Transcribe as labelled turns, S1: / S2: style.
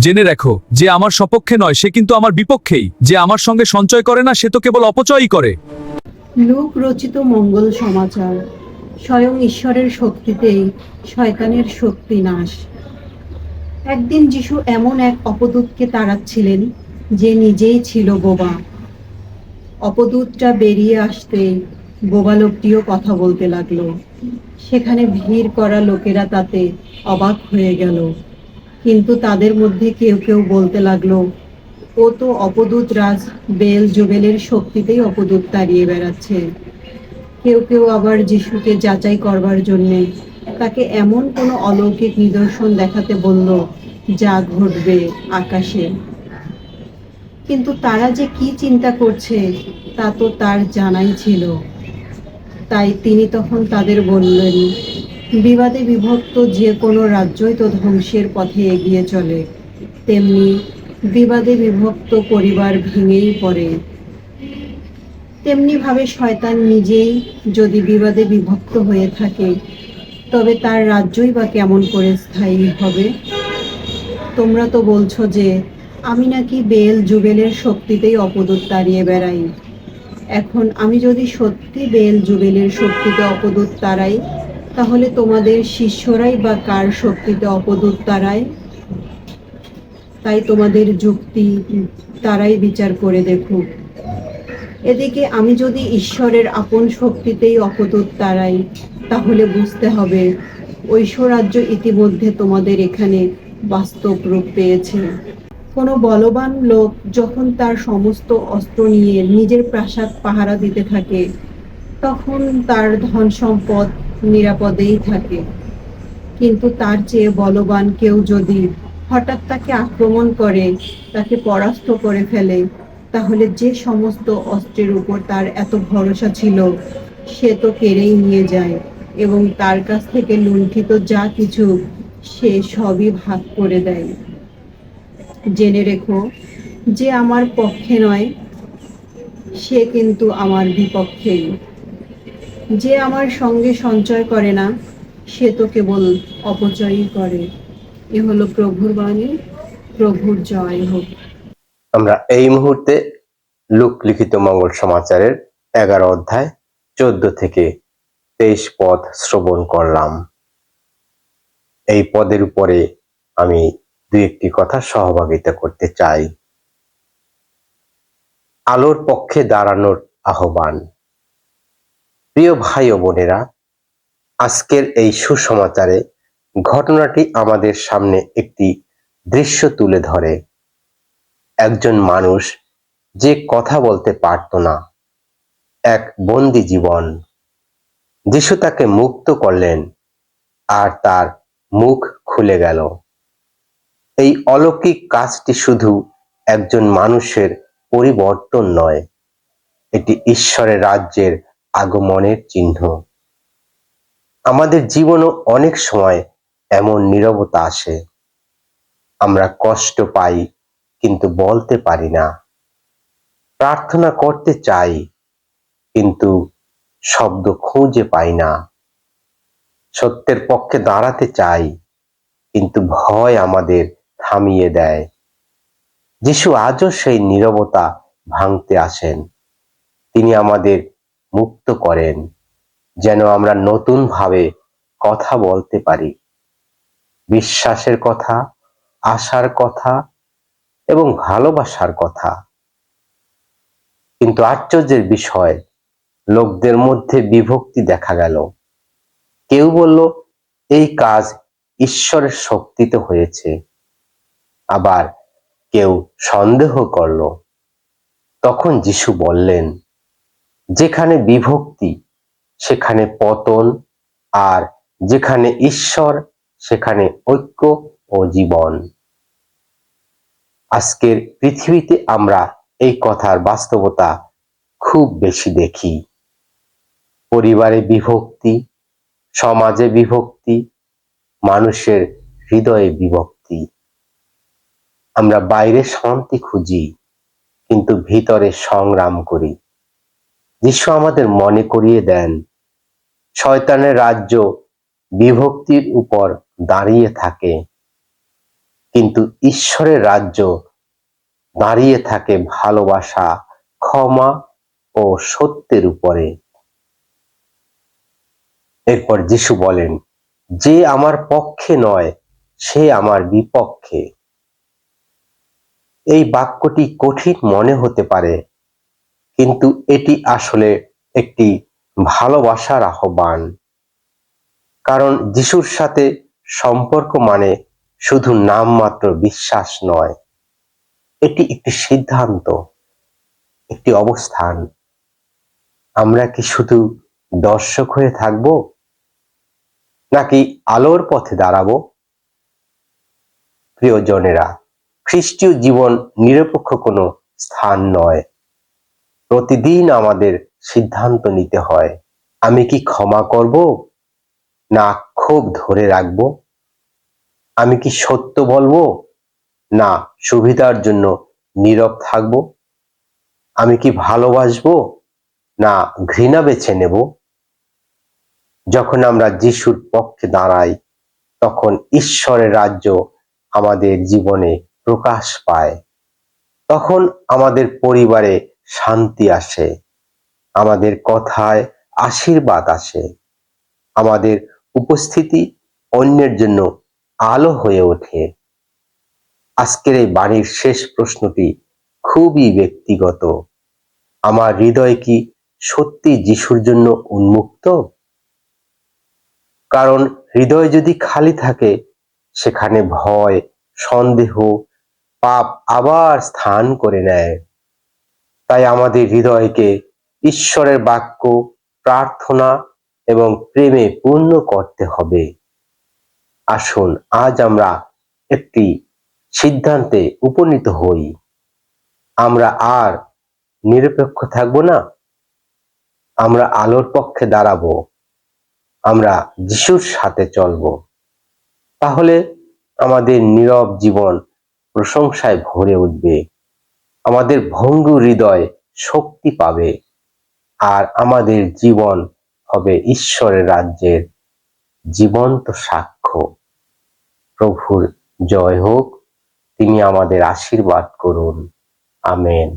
S1: জেনে রেখো, যে আমার সপক্ষে নয় সে কিন্তু আমার বিপক্ষেই, যে আমার সঙ্গে সঞ্চয় করে না সে তো কেবল অপচয়ই করে।
S2: লোক রচিত মঙ্গল সমাচার। স্বয়ং ঈশ্বরের শক্তিতেই শয়তানের শক্তি নাশ। একদিন যিশু এমন এক অপদূতকে তাড়াচ্ছিলেন যে নিজেই ছিল বোবা। অপদূতটা বেরিয়ে আসতেই বোবা লোকটিও কথা বলতে লাগলো। সেখানে ভিড় করা লোকেরা তাতে অবাক হয়ে গেল, কিন্তু তাদের মধ্যে কেউ কেউ বলতে লাগলো, ও তো অপদূত রাজ বেল জুবেলের শক্তিতেই অপদূত তাড়িয়ে বেড়াচ্ছে। কেউ কেউ আবার যিশুকে যাচাই করবার জন্যে তাকে এমন কোনো অলৌকিক নিদর্শন দেখাতে বলল যা ঘটবে আকাশে। কিন্তু তারা যে কি চিন্তা করছে তা তো তার জানাই ছিল। তাই তিনি তখন তাদের বললেন, বিবাদে বিভক্ত যে কোনো রাজ্যই তো ধ্বংসের পথে এগিয়ে চলে, তেমনি বিবাদে বিভক্ত পরিবার ভেঙেই পড়ে। তেমনিভাবে শয়তান নিজেই যদি বিবাদে বিভক্ত হয়ে থাকে, তবে তার রাজ্যই বা কেমন করে স্থায়ী হবে? তোমরা তো বলছো যে আমি নাকি বেল জুবেলের শক্তিতেই অপদূত তাড়িয়ে বেড়াই। এখন আমি যদি সত্যি বেল জুবেলের শক্তিতে অপদূত তাড়াই, তাহলে তোমাদের শিষ্যরাই বা কার শক্তিতে অপদূত তাড়ায়? তাই তোমাদের যুক্তি তারাই বিচার করে দেখুক। এদিকে আমি যদি ঈশ্বরের আপন শক্তিতেই অপদূত তাড়াই, তাহলে বুঝতে হবে ঐশ্বরাজ্য ইতিমধ্যে তোমাদের এখানে বাস্তব রূপ পেয়েছে। কোনো বলবান লোক যখন তার সমস্ত অস্ত্র নিয়ে নিজের প্রাসাদ পাহারা দিতে থাকে, তখন তার ধন সম্পদ নিরাপদেই থাকে। কিন্তু তার চেয়ে বলবান কেউ যদি হঠাৎ তাকে আক্রমণ করে, তাকে পরাস্ত করে ফেলে, তাহলে যে সমস্ত অস্ত্রের উপর তার এত ভরসা ছিল সে তো কেড়েই নিয়ে যায়, এবং তার কাছ থেকে লুণ্ঠিত যা কিছু সে সবই ভাগ করে দেয়। জেনে রেখো, যে আমার পক্ষে নয় সে কিন্তু আমার বিপক্ষেই। যে আমার সঙ্গে সঞ্চয় করে না সে তো কেবল অপচয়ই করে। এ হলো প্রভুর বাণী। প্রভুর জয় হোক।
S3: আমরা এই মুহূর্তে লুক লিখিত মঙ্গল সমাচারের 11 অধ্যায় 14 থেকে 23 পদ শ্রবণ করলাম। এই পদের উপরে আমি দুই একটি কথা সহভাগিতা করতে চাই। আলোর পক্ষে দাঁড়ানোর আহ্বান। প্রিয় ভাই ও বোনেরা, আজকের এই সুসমাচারে ঘটনাটি আমাদের সামনে একটি দৃশ্য তুলে ধরে। একজন মানুষ যে কথা বলতে পারত না, এক বন্দি জীবন, যিশু তাকে মুক্ত করলেন আর তার মুখ খুলে গেল। এই অলৌকিক কাজটি শুধু একজন মানুষের পরিবর্তন নয়, এটি ঈশ্বরের রাজ্যের আগমনের চিহ্ন। আমাদের জীবনও অনেক সময় এমন নীরবতা আসে। আমরা কষ্ট পাই কিন্তু বলতে পারি না, প্রার্থনা করতে চাই কিন্তু শব্দ খুঁজে পাই না, সত্যের পক্ষে দাঁড়াতে চাই কিন্তু ভয় আমাদের থামিয়ে দেয়। যিশু আজও সেই নীরবতা ভাঙতে আসেন। তিনি আমাদের মুক্ত করেন যেন আমরা নতুন ভাবে কথা বলতে পারি, বিশ্বাসের কথা, আশার কথা এবং ভালোবাসার কথা। কিন্তু আশ্চর্যের বিষয়, লোকদের মধ্যে বিভক্তি দেখা গেল। কেউ বলল এই কাজ ঈশ্বরের শক্তিতে হয়েছে, আবার কেউ সন্দেহ করল। তখন যিশু বললেন, যেখানে বিভক্তি সেখানে পতন, আর যেখানে ঈশ্বর সেখানে ঐক্য ও জীবন। আজকের পৃথিবীতে আমরা এই কথার বাস্তবতা খুব বেশি দেখি। পরিবারে বিভক্তি, সমাজে বিভক্তি, মানুষের হৃদয়ে বিভক্তি। আমরা বাইরে শান্তি খুঁজি কিন্তু ভিতরে সংগ্রাম করি। যিশু আমাদের মনে করিয়ে দেন, শয়তানের রাজ্য বিভক্তির উপর দাঁড়িয়ে থাকে। কিন্তু ঈশ্বরের রাজ্য দাঁড়িয়ে থাকে ভালোবাসা, ক্ষমা ও সত্যের উপরে। এরপর যিশু বলেন, যে আমার পক্ষে নয় সে আমার বিপক্ষে। এই বাক্যটি কঠিন মনে হতে পারে, কিন্তু এটি আসলে একটি ভালোবাসার আহ্বান। কারণ যিশুর সাথে সম্পর্ক মানে শুধু নামমাত্র বিশ্বাস নয়, এটি একটি সিদ্ধান্ত, একটি অবস্থান। আমরা কি শুধু দর্শক হয়ে থাকব, নাকি আলোর পথে দাঁড়াবো? প্রিয়জনেরা, খ্রিস্টীয় জীবন নিরপেক্ষ কোনো স্থান নয়। প্রতিদিন আমাদের সিদ্ধান্ত নিতে হয়, আমি কি ক্ষমা করব না ক্ষোভ ধরে রাখবো? আমি কি সত্য বলবো না সুবিধার জন্য নীরব থাকবো? আমি কি ভালোবাসবো না ঘৃণা বেছে নেব? যখন আমরা যিশুর পক্ষে দাঁড়াই, তখন ঈশ্বরের রাজ্য আমাদের জীবনে প্রকাশ পায়। তখন আমাদের পরিবারে শান্তি আসে, আমাদের কথায় আশীর্বাদ আসে, আমাদের উপস্থিতি অন্যের জন্য আলো হয়ে ওঠে। আজকের এই বাণীর শেষ প্রশ্নটি খুবই ব্যক্তিগত। আমার হৃদয় কি সত্যি যিশুর জন্য উন্মুক্ত? কারণ হৃদয় যদি খালি থাকে, সেখানে ভয়, সন্দেহ, পাপ আবার স্থান করে নেয়। তাই আমাদের হৃদয়কে ঈশ্বরের বাক্য, প্রার্থনা এবং প্রেমে পূর্ণ করতে হবে। আসুন আজ আমরা একটি সিদ্ধান্তে উপনীত হই। আমরা আর নিরপেক্ষ থাকব না, আমরা আলোর পক্ষে দাঁড়াবো, আমরা যিশুর সাথে চলবো। তাহলে আমাদের নীরব জীবন প্রশংসায় ভরে উঠবে, আমাদের ভঙ্গুর হৃদয় শক্তি পাবে, আর আমাদের জীবন হবে ঈশ্বরের রাজ্যের জীবন্ত সাক্ষ্য। প্রভুর জয় হোক, তিনি আমাদের আশীর্বাদ করুন। আমেন।